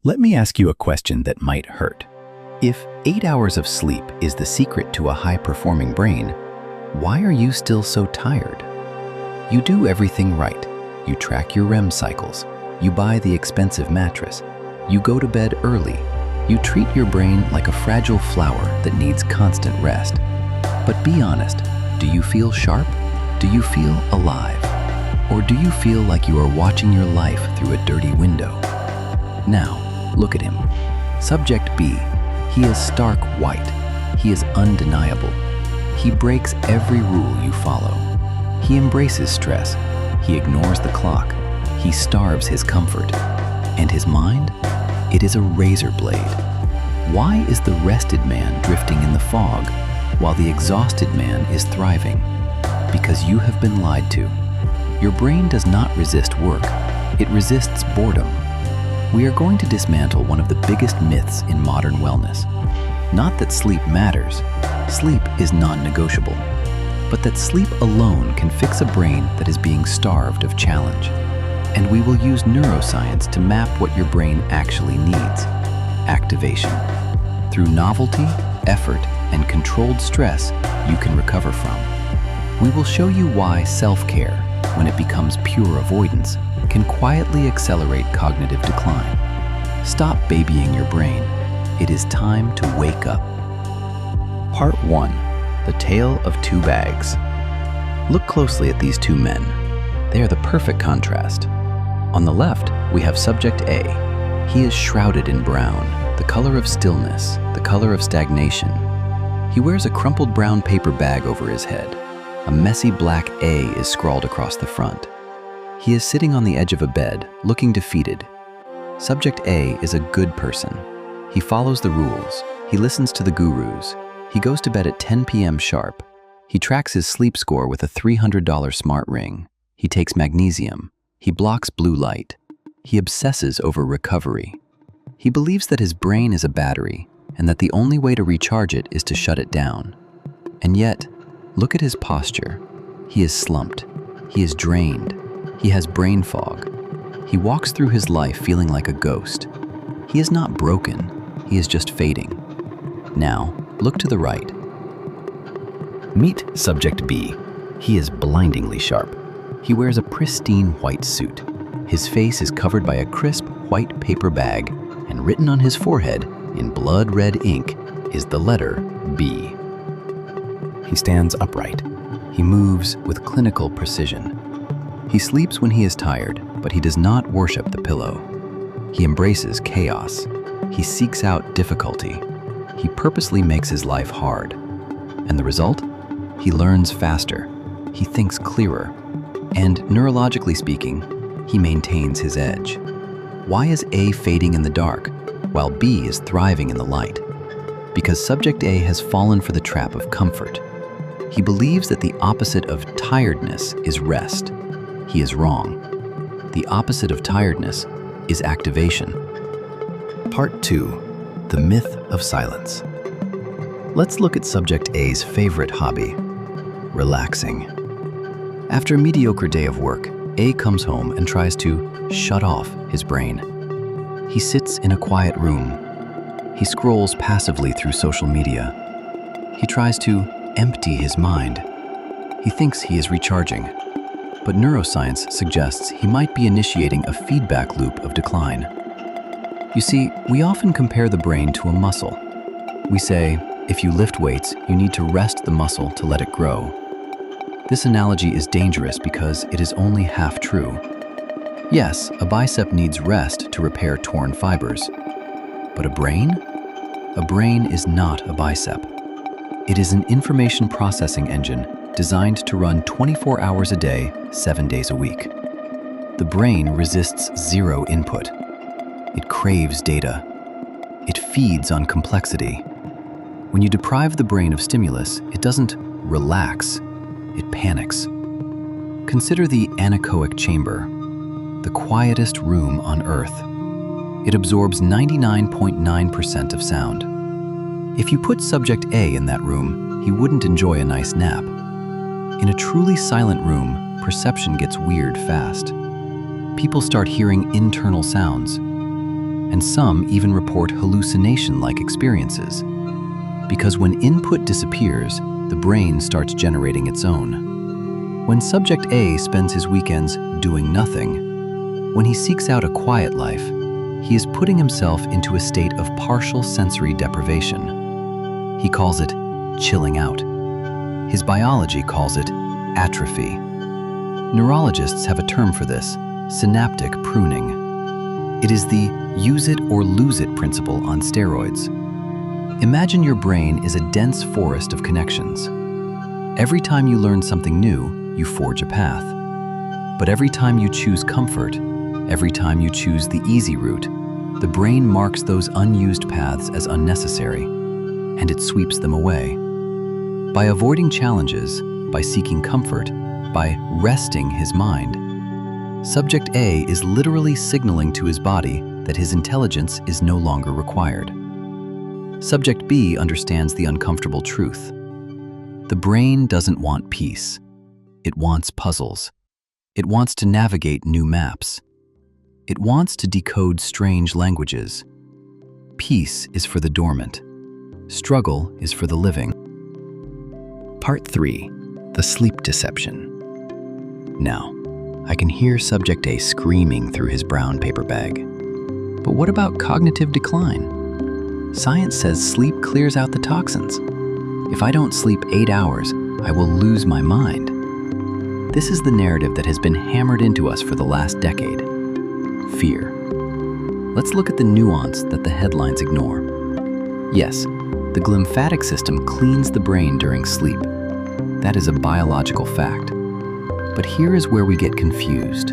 Let me ask you a question that might hurt. If 8 hours of sleep is the secret to a high-performing brain, why are you still so tired? You do everything right. You track your REM cycles. You buy the expensive mattress. You go to bed early. You treat your brain like a fragile flower that needs constant rest. But be honest, do you feel sharp? Do you feel alive? Or do you feel like you are watching your life through a dirty window? Now, look at him. Subject B. He is stark white. He is undeniable. He breaks every rule you follow. He embraces stress. He ignores the clock. He starves his comfort. And his mind? It is a razor blade. Why is the rested man drifting in the fog while the exhausted man is thriving? Because you have been lied to. Your brain does not resist work. It resists boredom. We are going to dismantle one of the biggest myths in modern wellness. Not that sleep matters. Sleep is non-negotiable. But that sleep alone can fix a brain that is being starved of challenge. And we will use neuroscience to map what your brain actually needs. Activation. Through novelty, effort, and controlled stress, you can recover from. We will show you why self-care, when it becomes pure avoidance, can quietly accelerate cognitive decline. Stop babying your brain. It is time to wake up. Part 1. The Tale of Two Bags. Look closely at these two men. They are the perfect contrast. On the left, we have Subject A. He is shrouded in brown, the color of stillness, the color of stagnation. He wears a crumpled brown paper bag over his head. A messy black A is scrawled across the front. He is sitting on the edge of a bed, looking defeated. Subject A is a good person. He follows the rules. He listens to the gurus. He goes to bed at 10 p.m. sharp. He tracks his sleep score with a $300 smart ring. He takes magnesium. He blocks blue light. He obsesses over recovery. He believes that his brain is a battery and that the only way to recharge it is to shut it down. And yet, look at his posture. He is slumped. He is drained. He has brain fog. He walks through his life feeling like a ghost. He is not broken. He is just fading. Now, look to the right. Meet Subject B. He is blindingly sharp. He wears a pristine white suit. His face is covered by a crisp white paper bag, and written on his forehead in blood red ink is the letter B. He stands upright. He moves with clinical precision. He sleeps when he is tired, but he does not worship the pillow. He embraces chaos. He seeks out difficulty. He purposely makes his life hard. And the result? He learns faster. He thinks clearer. And neurologically speaking, he maintains his edge. Why is A fading in the dark, while B is thriving in the light? Because Subject A has fallen for the trap of comfort. He believes that the opposite of tiredness is rest. He is wrong. The opposite of tiredness is activation. Part 2. The Myth of Silence. Let's look at Subject A's favorite hobby, relaxing. After a mediocre day of work, A comes home and tries to shut off his brain. He sits in a quiet room. He scrolls passively through social media. He tries to empty his mind. He thinks he is recharging. But neuroscience suggests he might be initiating a feedback loop of decline. You see, we often compare the brain to a muscle. We say, if you lift weights, you need to rest the muscle to let it grow. This analogy is dangerous because it is only half true. Yes, a bicep needs rest to repair torn fibers. But a brain? A brain is not a bicep. It is an information processing engine designed to run 24 hours a day, 7 days a week. The brain resists zero input. It craves data. It feeds on complexity. When you deprive the brain of stimulus, it doesn't relax, it panics. Consider the anechoic chamber, the quietest room on Earth. It absorbs 99.9% of sound. If you put Subject A in that room, he wouldn't enjoy a nice nap. In a truly silent room, perception gets weird fast. People start hearing internal sounds. and some even report hallucination-like experiences. Because when input disappears, the brain starts generating its own. When Subject A spends his weekends doing nothing, when he seeks out a quiet life, he is putting himself into a state of partial sensory deprivation. He calls it chilling out. His biology calls it atrophy. Neurologists have a term for this: synaptic pruning. It is the use it or lose it principle on steroids. Imagine your brain is a dense forest of connections. Every time you learn something new, you forge a path. But every time you choose comfort, every time you choose the easy route, the brain marks those unused paths as unnecessary, and it sweeps them away. By avoiding challenges, by seeking comfort, by resting his mind, Subject A is literally signaling to his body that his intelligence is no longer required. Subject B understands the uncomfortable truth. The brain doesn't want peace. It wants puzzles. It wants to navigate new maps. It wants to decode strange languages. Peace is for the dormant. Struggle is for the living. Part 3. The sleep deception. Now, I can hear Subject A screaming through his brown paper bag. But what about cognitive decline? Science says sleep clears out the toxins. If I don't sleep 8 hours, I will lose my mind. This is the narrative that has been hammered into us for the last decade. Fear. Let's look at the nuance that the headlines ignore. Yes, the glymphatic system cleans the brain during sleep. That is a biological fact. But here is where we get confused.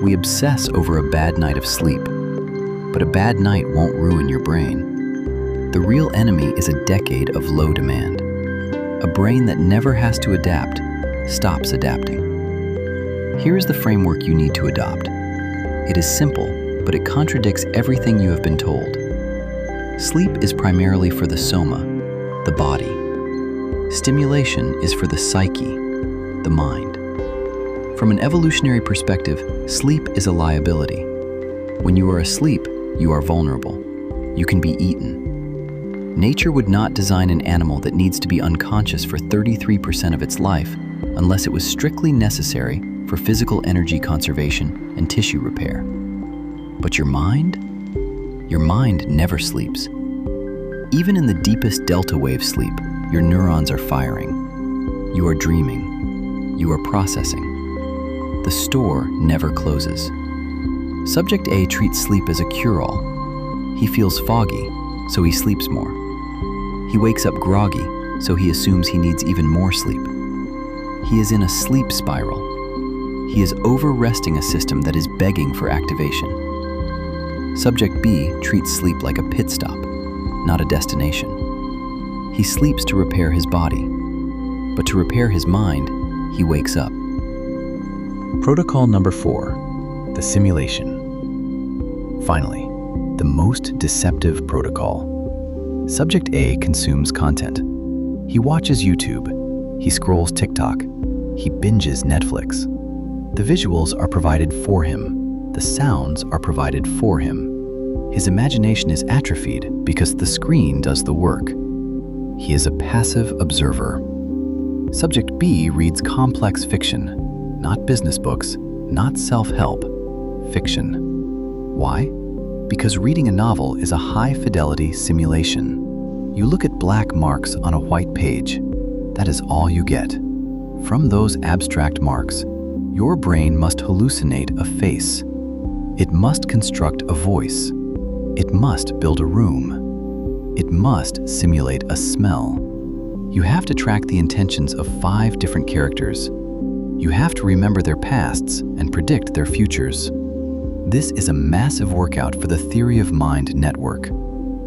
We obsess over a bad night of sleep, but a bad night won't ruin your brain. The real enemy is a decade of low demand. A brain that never has to adapt stops adapting. Here is the framework you need to adopt. It is simple, but it contradicts everything you have been told. Sleep is primarily for the soma, the body. Stimulation is for the psyche, the mind. From an evolutionary perspective, sleep is a liability. When you are asleep, you are vulnerable. You can be eaten. Nature would not design an animal that needs to be unconscious for 33% of its life unless it was strictly necessary for physical energy conservation and tissue repair. But your mind? Your mind never sleeps. Even in the deepest delta wave sleep, your neurons are firing. You are dreaming. You are processing. The store never closes. Subject A treats sleep as a cure-all. He feels foggy, so he sleeps more. He wakes up groggy, so he assumes he needs even more sleep. He is in a sleep spiral. He is over-resting a system that is begging for activation. Subject B treats sleep like a pit stop, not a destination. He sleeps to repair his body, but to repair his mind, he wakes up. Protocol number 4, the simulation. Finally, the most deceptive protocol. Subject A consumes content. He watches YouTube. He scrolls TikTok. He binges Netflix. The visuals are provided for him. The sounds are provided for him. His imagination is atrophied because the screen does the work. He is a passive observer. Subject B reads complex fiction, not business books, not self-help, fiction. Why? Because reading a novel is a high-fidelity simulation. You look at black marks on a white page. That is all you get. From those abstract marks, your brain must hallucinate a face. It must construct a voice. It must build a room. It must simulate a smell. You have to track the intentions of 5 different characters. You have to remember their pasts and predict their futures. This is a massive workout for the theory of mind network.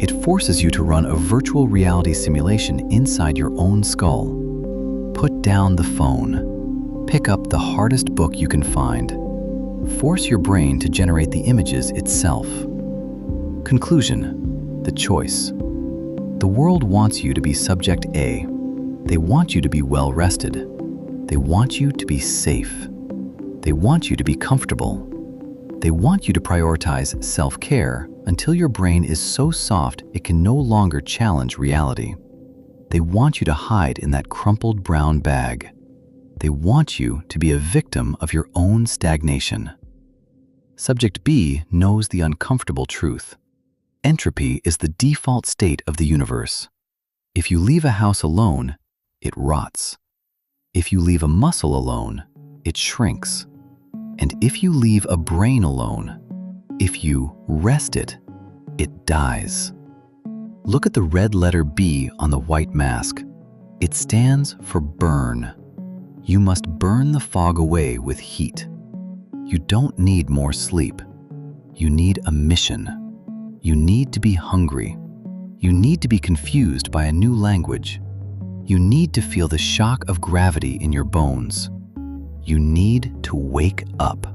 It forces you to run a virtual reality simulation inside your own skull. Put down the phone. Pick up the hardest book you can find. Force your brain to generate the images itself. Conclusion: the choice. The world wants you to be Subject A. They want you to be well rested. They want you to be safe. They want you to be comfortable. They want you to prioritize self-care until your brain is so soft it can no longer challenge reality. They want you to hide in that crumpled brown bag. They want you to be a victim of your own stagnation. Subject B knows the uncomfortable truth. Entropy is the default state of the universe. If you leave a house alone, it rots. If you leave a muscle alone, it shrinks. And if you leave a brain alone, if you rest it, it dies. Look at the red letter B on the white mask. It stands for burn. You must burn the fog away with heat. You don't need more sleep. You need a mission. You need to be hungry. You need to be confused by a new language. You need to feel the shock of gravity in your bones. You need to wake up.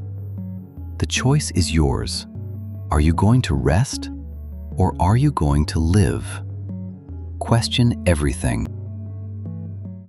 The choice is yours. Are you going to rest, or are you going to live? Question everything.